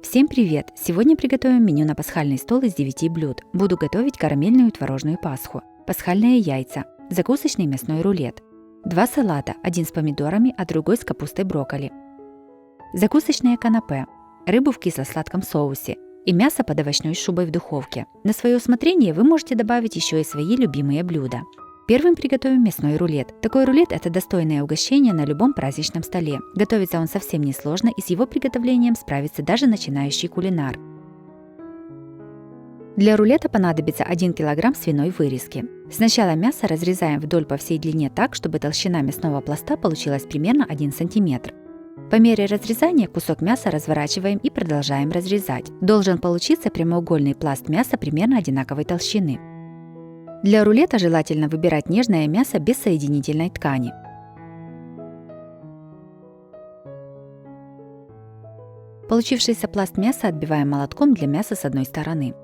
Всем привет! Сегодня приготовим меню на пасхальный стол из 9 блюд. Буду готовить карамельную творожную пасху, пасхальные яйца, закусочный мясной рулет, 2 салата, один с помидорами, а другой с капустой брокколи, закусочное канапе, рыбу в кисло-сладком соусе и мясо под овощной шубой в духовке. На свое усмотрение вы можете добавить еще и свои любимые блюда. Первым приготовим мясной рулет. Такой рулет – это достойное угощение на любом праздничном столе. Готовится он совсем несложно, и с его приготовлением справится даже начинающий кулинар. Для рулета понадобится 1 кг свиной вырезки. Сначала мясо разрезаем вдоль по всей длине так, чтобы толщина мясного пласта получилась примерно 1 см. По мере разрезания кусок мяса разворачиваем и продолжаем разрезать. Должен получиться прямоугольный пласт мяса примерно одинаковой толщины. Для рулета желательно выбирать нежное мясо без соединительной ткани. Получившийся пласт мяса отбиваем молотком для мяса с одной стороны.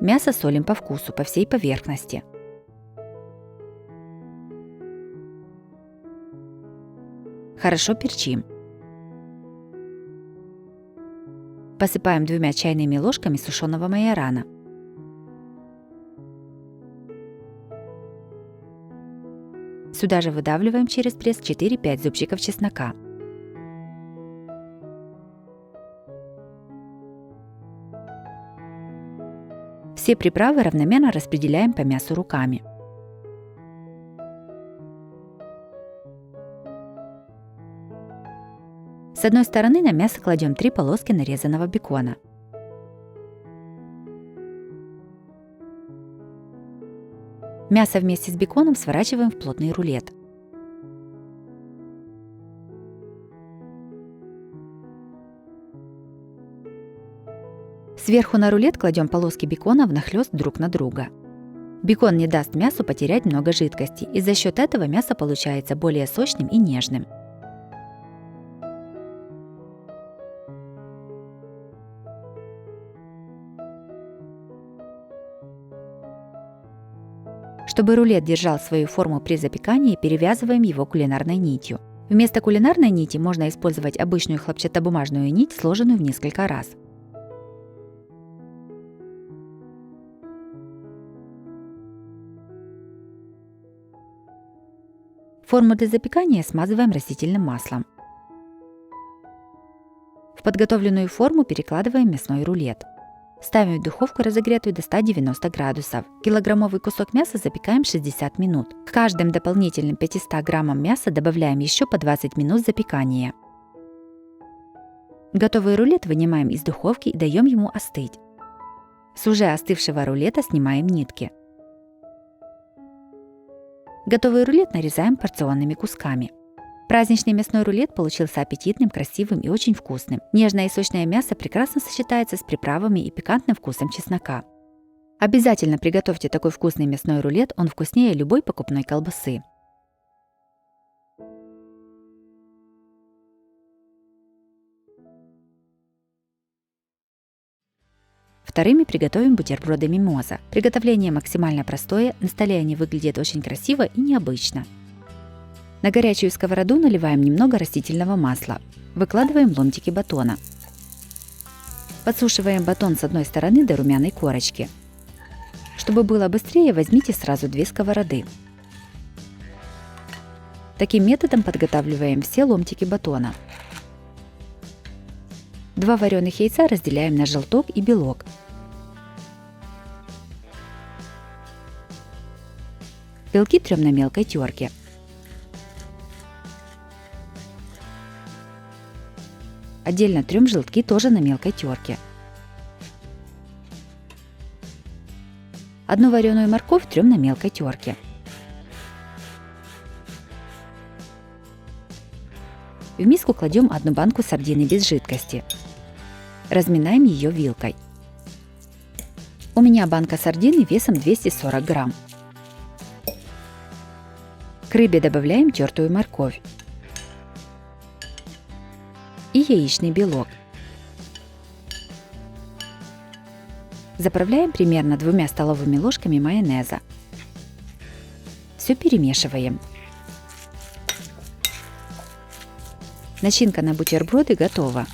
Мясо солим по вкусу по всей поверхности. Хорошо перчим. Посыпаем 2 чайными ложками сушеного майорана. Сюда же выдавливаем через пресс 4-5 зубчиков чеснока. Все приправы равномерно распределяем по мясу руками. С одной стороны на мясо кладем 3 полоски нарезанного бекона. Мясо вместе с беконом сворачиваем в плотный рулет. Сверху на рулет кладем полоски бекона внахлёст друг на друга. Бекон не даст мясу потерять много жидкости, и за счет этого мясо получается более сочным и нежным. Чтобы рулет держал свою форму при запекании, перевязываем его кулинарной нитью. Вместо кулинарной нити можно использовать обычную хлопчатобумажную нить, сложенную в несколько раз. Форму для запекания смазываем растительным маслом. В подготовленную форму перекладываем мясной рулет. Ставим в духовку, разогретую до 190 градусов. Килограммовый кусок мяса запекаем 60 минут. К каждым дополнительным 500 граммам мяса добавляем еще по 20 минут запекания. Готовый рулет вынимаем из духовки и даем ему остыть. С уже остывшего рулета снимаем нитки. Готовый рулет нарезаем порционными кусками. Праздничный мясной рулет получился аппетитным, красивым и очень вкусным. Нежное и сочное мясо прекрасно сочетается с приправами и пикантным вкусом чеснока. Обязательно приготовьте такой вкусный мясной рулет, он вкуснее любой покупной колбасы. Вторыми приготовим бутерброды мимоза. Приготовление максимально простое, на столе они выглядят очень красиво и необычно. На горячую сковороду наливаем немного растительного масла. Выкладываем ломтики батона. Подсушиваем батон с одной стороны до румяной корочки. Чтобы было быстрее, возьмите сразу 2 сковороды. Таким методом подготавливаем все ломтики батона. 2 вареных яйца разделяем на желток и белок. Белки трем на мелкой терке. Отдельно трем желтки тоже на мелкой терке. 1 вареную морковь трем на мелкой терке. В миску кладем 1 банку сардины без жидкости. Разминаем ее вилкой. У меня банка сардины весом 240 грамм. К рыбе добавляем тертую морковь и яичный белок. Заправляем примерно 2 столовыми ложками майонеза. Все перемешиваем. Начинка на бутерброды готова.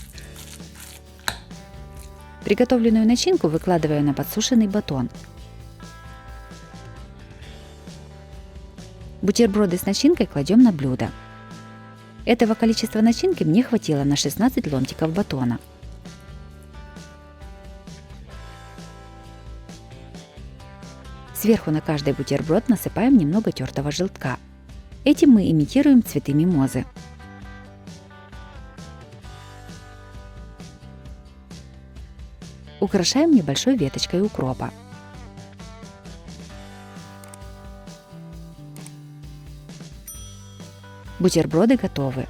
Приготовленную начинку выкладываю на подсушенный батон. Бутерброды с начинкой кладем на блюдо. Этого количества начинки мне хватило на 16 ломтиков батона. Сверху на каждый бутерброд насыпаем немного тертого желтка. Этим мы имитируем цветы мимозы. Украшаем небольшой веточкой укропа. Бутерброды готовы.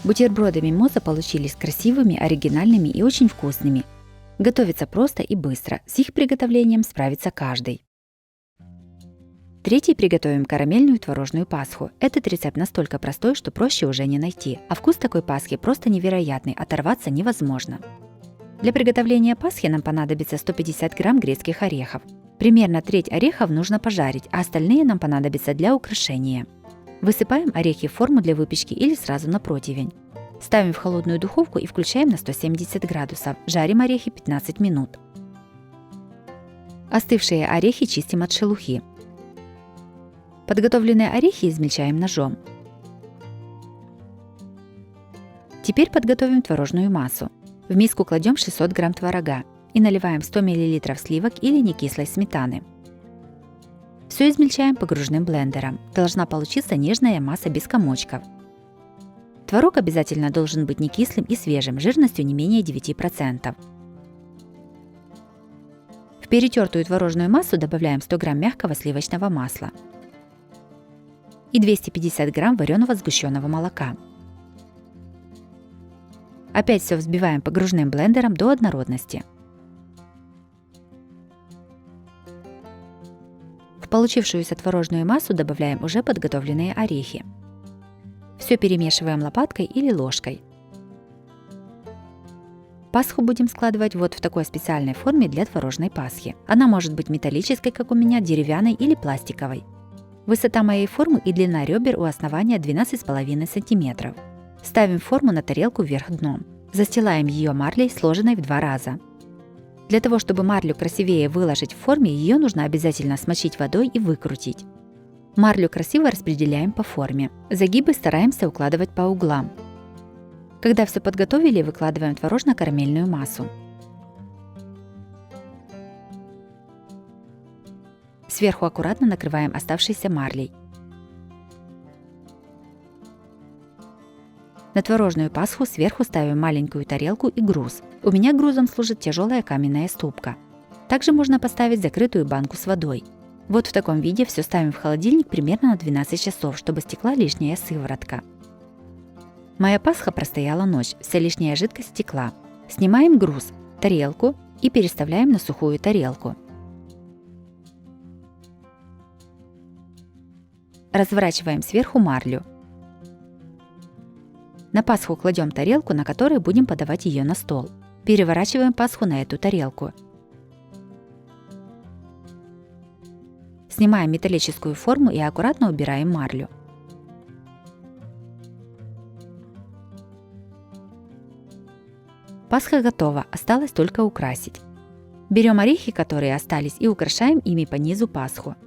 Бутерброды мимоза получились красивыми, оригинальными и очень вкусными. Готовится просто и быстро, с их приготовлением справится каждый. Третий приготовим карамельную творожную пасху. Этот рецепт настолько простой, что проще уже не найти, а вкус такой пасхи просто невероятный, оторваться невозможно. Для приготовления пасхи нам понадобится 150 грамм грецких орехов. Примерно треть орехов нужно пожарить, а остальные нам понадобятся для украшения. Высыпаем орехи в форму для выпечки или сразу на противень. Ставим в холодную духовку и включаем на 170 градусов. Жарим орехи 15 минут. Остывшие орехи чистим от шелухи. Подготовленные орехи измельчаем ножом. Теперь подготовим творожную массу. В миску кладем 600 грамм творога и наливаем 100 мл сливок или некислой сметаны. Все измельчаем погружным блендером. Должна получиться нежная масса без комочков. Творог обязательно должен быть не кислым и свежим, жирностью не менее 9%. В перетертую творожную массу добавляем 100 грамм мягкого сливочного масла и 250 грамм вареного сгущенного молока. Опять все взбиваем погружным блендером до однородности. В получившуюся творожную массу добавляем уже подготовленные орехи. Все перемешиваем лопаткой или ложкой. Пасху будем складывать вот в такой специальной форме для творожной пасхи. Она может быть металлической, как у меня, деревянной или пластиковой. Высота моей формы и длина ребер у основания 12,5 см. Ставим форму на тарелку вверх дном. Застилаем ее марлей, сложенной в 2 раза. Для того, чтобы марлю красивее выложить в форме, ее нужно обязательно смочить водой и выкрутить. Марлю красиво распределяем по форме. Загибы стараемся укладывать по углам. Когда все подготовили, выкладываем творожно-карамельную массу. Сверху аккуратно накрываем оставшейся марлей. На творожную пасху сверху ставим маленькую тарелку и груз. У меня грузом служит тяжелая каменная ступка. Также можно поставить закрытую банку с водой. Вот в таком виде все ставим в холодильник примерно на 12 часов, чтобы стекла лишняя сыворотка. Моя пасха простояла ночь, вся лишняя жидкость стекла. Снимаем груз, тарелку и переставляем на сухую тарелку. Разворачиваем сверху марлю. На пасху кладем тарелку, на которой будем подавать ее на стол. Переворачиваем пасху на эту тарелку. Снимаем металлическую форму и аккуратно убираем марлю. Пасха готова, осталось только украсить. Берем орехи, которые остались, и украшаем ими по низу пасху.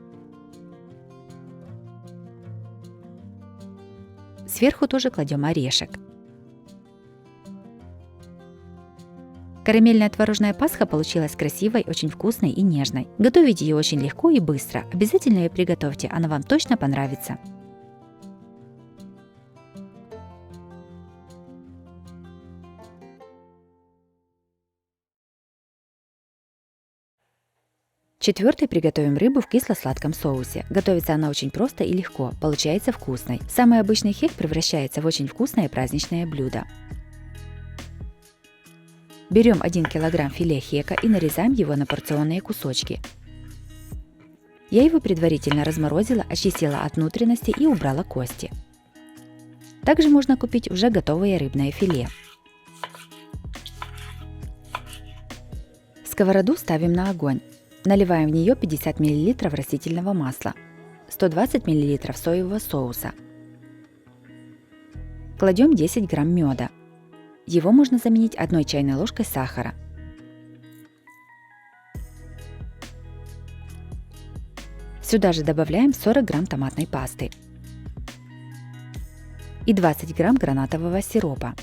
Сверху тоже кладем орешек. Карамельная творожная пасха получилась красивой, очень вкусной и нежной. Готовить ее очень легко и быстро. Обязательно ее приготовьте, она вам точно понравится. Четвертый приготовим рыбу в кисло-сладком соусе. Готовится она очень просто и легко, получается вкусной. Самый обычный хек превращается в очень вкусное праздничное блюдо. Берем 1 кг филе хека и нарезаем его на порционные кусочки. Я его предварительно разморозила, очистила от внутренности и убрала кости. Также можно купить уже готовое рыбное филе. Сковороду ставим на огонь. Наливаем в нее 50 мл растительного масла, 120 мл соевого соуса. Кладем 10 грамм меда. Его можно заменить 1 чайной ложкой сахара. Сюда же добавляем 40 грамм томатной пасты и 20 грамм гранатового сиропа.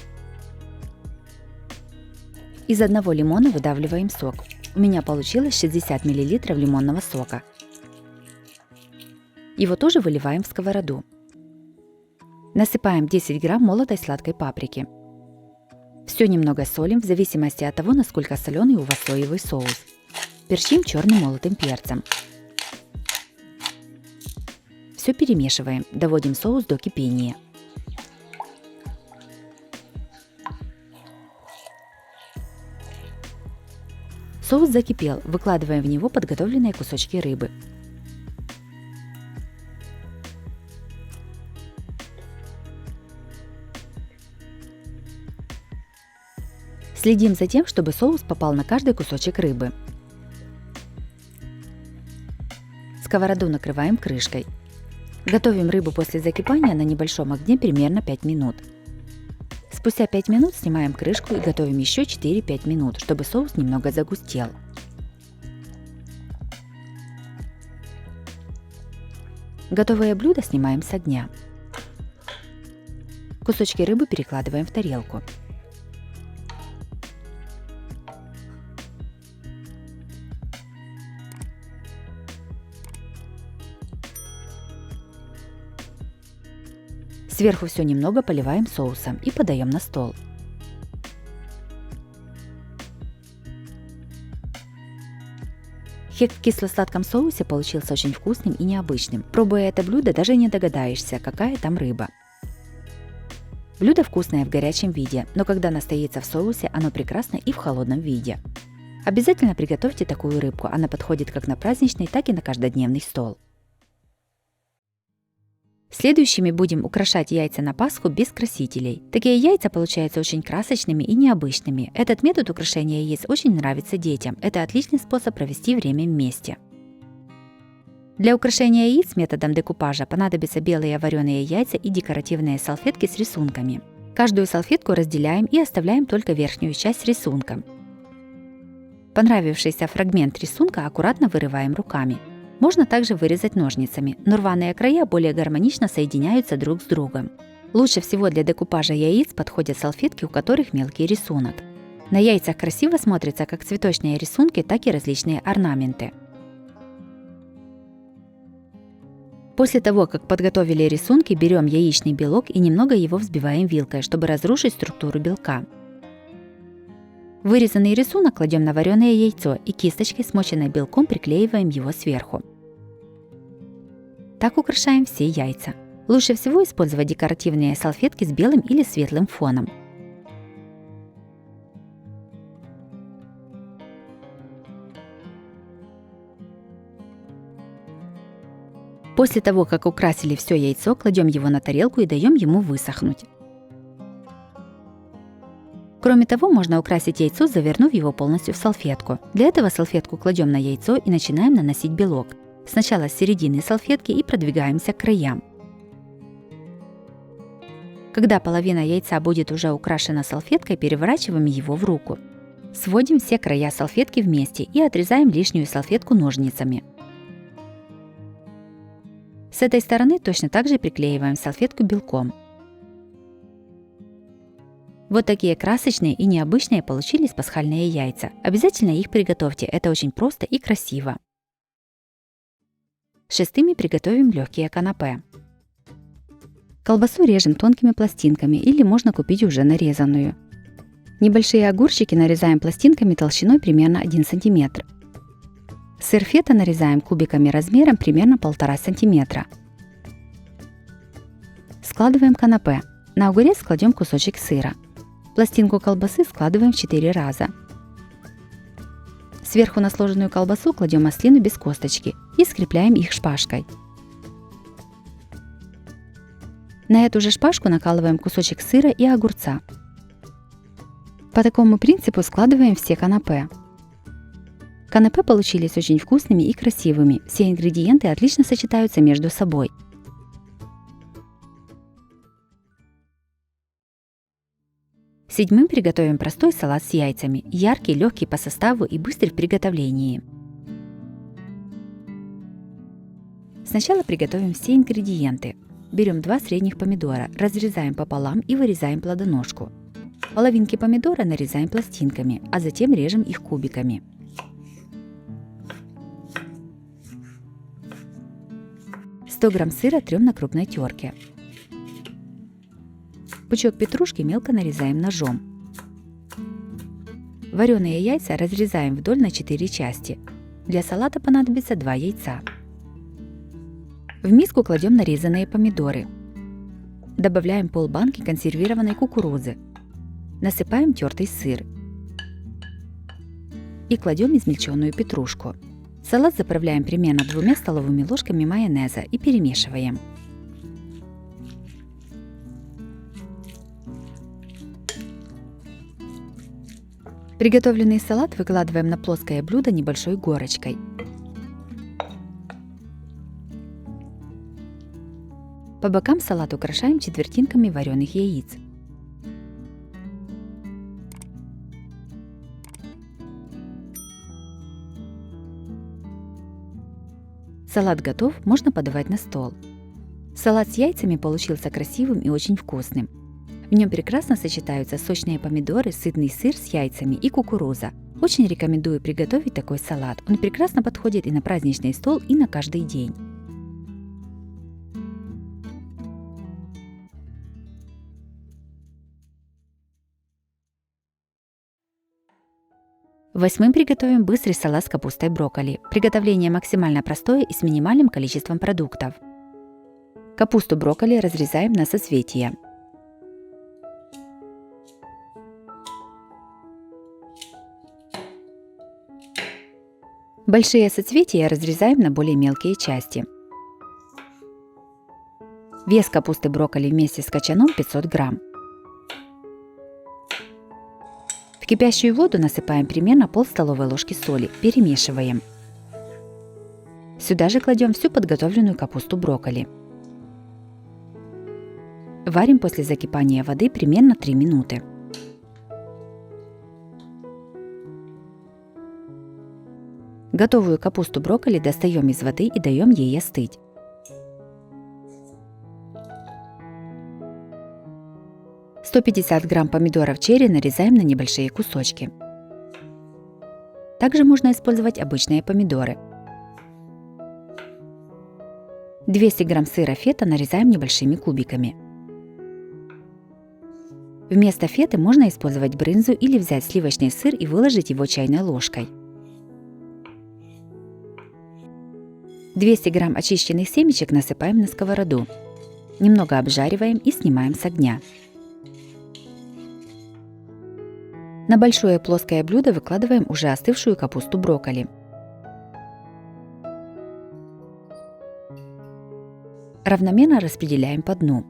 Из одного лимона выдавливаем сок. У меня получилось 60 мл лимонного сока. Его тоже выливаем в сковороду. Насыпаем 10 грамм молотой сладкой паприки. Все немного солим в зависимости от того, насколько соленый у вас соевый соус. Перчим черным молотым перцем. Все перемешиваем, доводим соус до кипения. Соус закипел, выкладываем в него подготовленные кусочки рыбы. Следим за тем, чтобы соус попал на каждый кусочек рыбы. Сковороду накрываем крышкой. Готовим рыбу после закипания на небольшом огне примерно 5 минут. Спустя 5 минут снимаем крышку и готовим еще 4-5 минут, чтобы соус немного загустел. Готовое блюдо снимаем с огня. Кусочки рыбы перекладываем в тарелку. Сверху все немного поливаем соусом и подаем на стол. Хек в кисло-сладком соусе получился очень вкусным и необычным. Пробуя это блюдо, даже не догадаешься, какая там рыба. Блюдо вкусное в горячем виде, но когда настоится в соусе, оно прекрасно и в холодном виде. Обязательно приготовьте такую рыбку, она подходит как на праздничный, так и на каждодневный стол. Следующими будем украшать яйца на Пасху без красителей. Такие яйца получаются очень красочными и необычными. Этот метод украшения яиц очень нравится детям. Это отличный способ провести время вместе. Для украшения яиц методом декупажа понадобятся белые вареные яйца и декоративные салфетки с рисунками. Каждую салфетку разделяем и оставляем только верхнюю часть с рисунком. Понравившийся фрагмент рисунка аккуратно вырываем руками. Можно также вырезать ножницами, но рваные края более гармонично соединяются друг с другом. Лучше всего для декупажа яиц подходят салфетки, у которых мелкий рисунок. На яйцах красиво смотрятся как цветочные рисунки, так и различные орнаменты. После того, как подготовили рисунки, берем яичный белок и немного его взбиваем вилкой, чтобы разрушить структуру белка. Вырезанный рисунок кладем на вареное яйцо и кисточкой, смоченной белком, приклеиваем его сверху. Так украшаем все яйца. Лучше всего использовать декоративные салфетки с белым или светлым фоном. После того, как украсили все яйцо, кладем его на тарелку и даем ему высохнуть. Кроме того, можно украсить яйцо, завернув его полностью в салфетку. Для этого салфетку кладем на яйцо и начинаем наносить белок. Сначала с середины салфетки и продвигаемся к краям. Когда половина яйца будет уже украшена салфеткой, переворачиваем его в руку. Сводим все края салфетки вместе и отрезаем лишнюю салфетку ножницами. С этой стороны точно так же приклеиваем салфетку белком. Вот такие красочные и необычные получились пасхальные яйца. Обязательно их приготовьте, это очень просто и красиво. Шестыми приготовим легкие канапе. Колбасу режем тонкими пластинками или можно купить уже нарезанную. Небольшие огурчики нарезаем пластинками толщиной примерно 1 см. Сыр фета нарезаем кубиками размером примерно 1,5 см. Складываем канапе. На огурец кладем кусочек сыра. Пластинку колбасы складываем в 4 раза. Сверху на сложенную колбасу кладем маслину без косточки и скрепляем их шпажкой. На эту же шпажку накалываем кусочек сыра и огурца. По такому принципу складываем все канапе. Канапе получились очень вкусными и красивыми. Все ингредиенты отлично сочетаются между собой. Седьмым приготовим простой салат с яйцами. Яркий, легкий по составу и быстрый в приготовлении. Сначала приготовим все ингредиенты. Берем 2 средних помидора, разрезаем пополам и вырезаем плодоножку. Половинки помидора нарезаем пластинками, а затем режем их кубиками. «100 грамм сыра трем на крупной терке. Пучок петрушки мелко нарезаем ножом. Вареные яйца разрезаем вдоль на 4 части. Для салата понадобится 2 яйца. В миску кладем нарезанные помидоры. Добавляем полбанки консервированной кукурузы. Насыпаем тертый сыр. И кладем измельченную петрушку. Салат заправляем примерно 2 столовыми ложками майонеза и перемешиваем. Приготовленный салат выкладываем на плоское блюдо небольшой горочкой. По бокам салат украшаем четвертинками вареных яиц. Салат готов, можно подавать на стол. Салат с яйцами получился красивым и очень вкусным. В нем прекрасно сочетаются сочные помидоры, сытный сыр с яйцами и кукуруза. Очень рекомендую приготовить такой салат. Он прекрасно подходит и на праздничный стол, и на каждый день. Восьмым приготовим быстрый салат с капустой брокколи. Приготовление максимально простое и с минимальным количеством продуктов. Капусту брокколи разрезаем на соцветия. Большие соцветия разрезаем на более мелкие части. Вес капусты брокколи вместе с кочаном 500 грамм. В кипящую воду насыпаем примерно пол столовой ложки соли, перемешиваем. Сюда же кладем всю подготовленную капусту брокколи. Варим после закипания воды примерно 3 минуты. Готовую капусту брокколи достаем из воды и даем ей остыть. – 150 грамм помидоров черри нарезаем на небольшие кусочки. Также можно использовать обычные помидоры. 200 грамм сыра фета нарезаем небольшими кубиками. Вместо феты можно использовать брынзу или взять сливочный сыр и выложить его чайной ложкой. 200 грамм очищенных семечек насыпаем на сковороду. Немного обжариваем и снимаем с огня. На большое плоское блюдо выкладываем уже остывшую капусту брокколи. Равномерно распределяем по дну.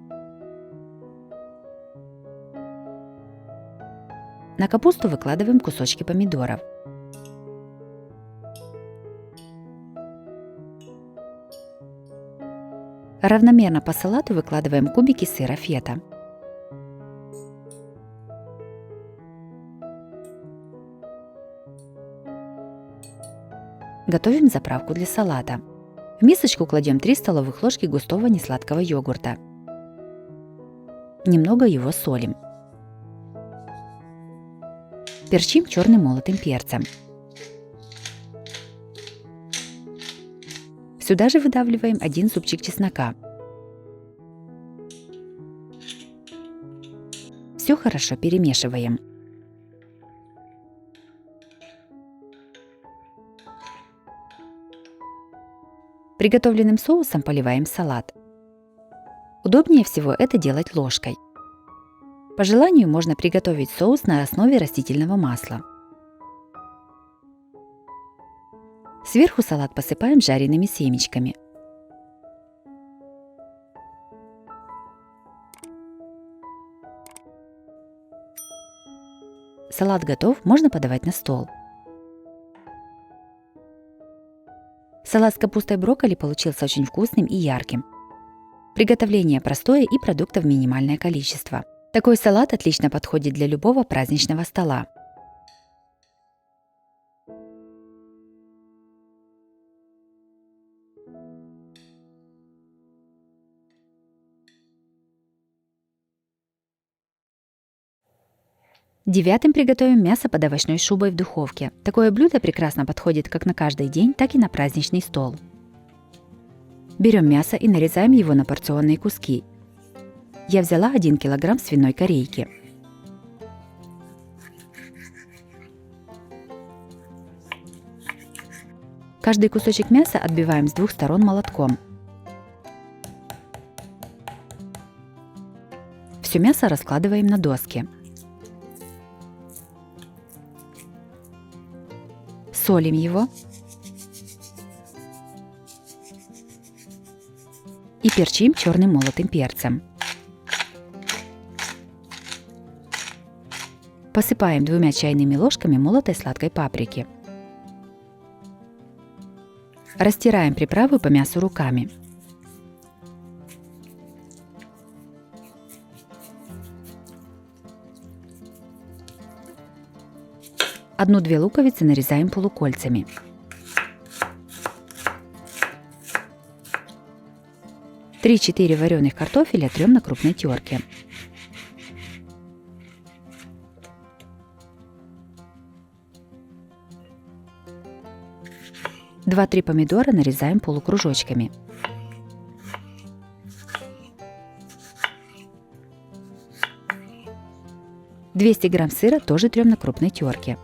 На капусту выкладываем кусочки помидоров. Равномерно по салату выкладываем кубики сыра фета. Готовим заправку для салата. В мисочку кладем 3 столовых ложки густого несладкого йогурта. Немного его солим. Перчим черным молотым перцем. Сюда же выдавливаем 1 зубчик чеснока. Все хорошо перемешиваем. Приготовленным соусом поливаем салат. Удобнее всего это делать ложкой. По желанию можно приготовить соус на основе растительного масла. Сверху салат посыпаем жареными семечками. Салат готов, можно подавать на стол. Салат с капустой брокколи получился очень вкусным и ярким. Приготовление простое и продуктов минимальное количество. Такой салат отлично подходит для любого праздничного стола. Девятым приготовим мясо под овощной шубой в духовке. Такое блюдо прекрасно подходит как на каждый день, так и на праздничный стол. Берем мясо и нарезаем его на порционные куски. Я взяла 1 кг свиной корейки. Каждый кусочек мяса отбиваем с 2 сторон молотком. Все мясо раскладываем на доски. Солим его и перчим черным молотым перцем. Посыпаем 2 чайными ложками молотой сладкой паприки. Растираем приправы по мясу руками. Одну-две луковицы нарезаем полукольцами. Три-четыре вареных картофеля трем на крупной терке. Два-три помидора нарезаем полукружочками. «200 грамм сыра тоже трем на крупной терке.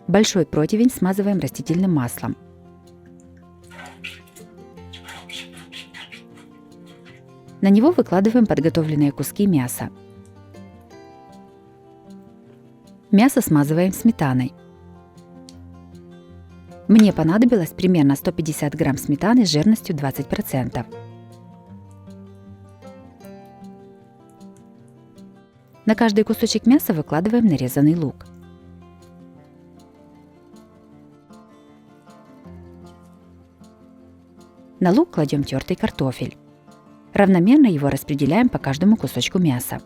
Большой противень смазываем растительным маслом. На него выкладываем подготовленные куски мяса. Мясо смазываем сметаной. Мне понадобилось примерно 150 грамм сметаны с жирностью 20%. На каждый кусочек мяса выкладываем нарезанный лук. На лук кладем тертый картофель. Равномерно его распределяем по каждому кусочку мяса.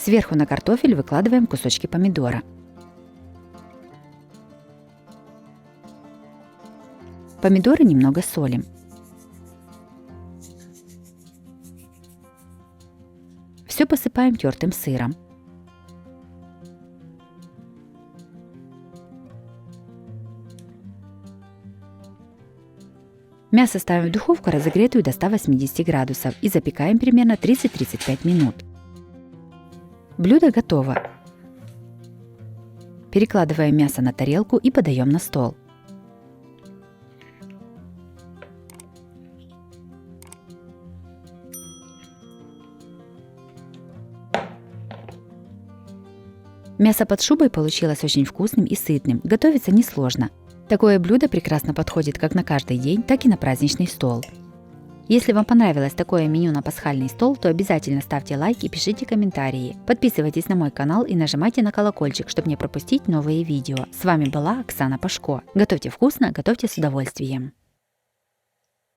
Сверху на картофель выкладываем кусочки помидора. Помидоры немного солим. Все посыпаем тертым сыром. Мясо ставим в духовку, разогретую до 180 градусов, и запекаем примерно 30-35 минут. Блюдо готово. Перекладываем мясо на тарелку и подаем на стол. Мясо под шубой получилось очень вкусным и сытным, готовится несложно. Такое блюдо прекрасно подходит как на каждый день, так и на праздничный стол. Если вам понравилось такое меню на пасхальный стол, то обязательно ставьте лайк и пишите комментарии. Подписывайтесь на мой канал и нажимайте на колокольчик, чтобы не пропустить новые видео. С вами была Оксана Пашко. Готовьте вкусно, готовьте с удовольствием.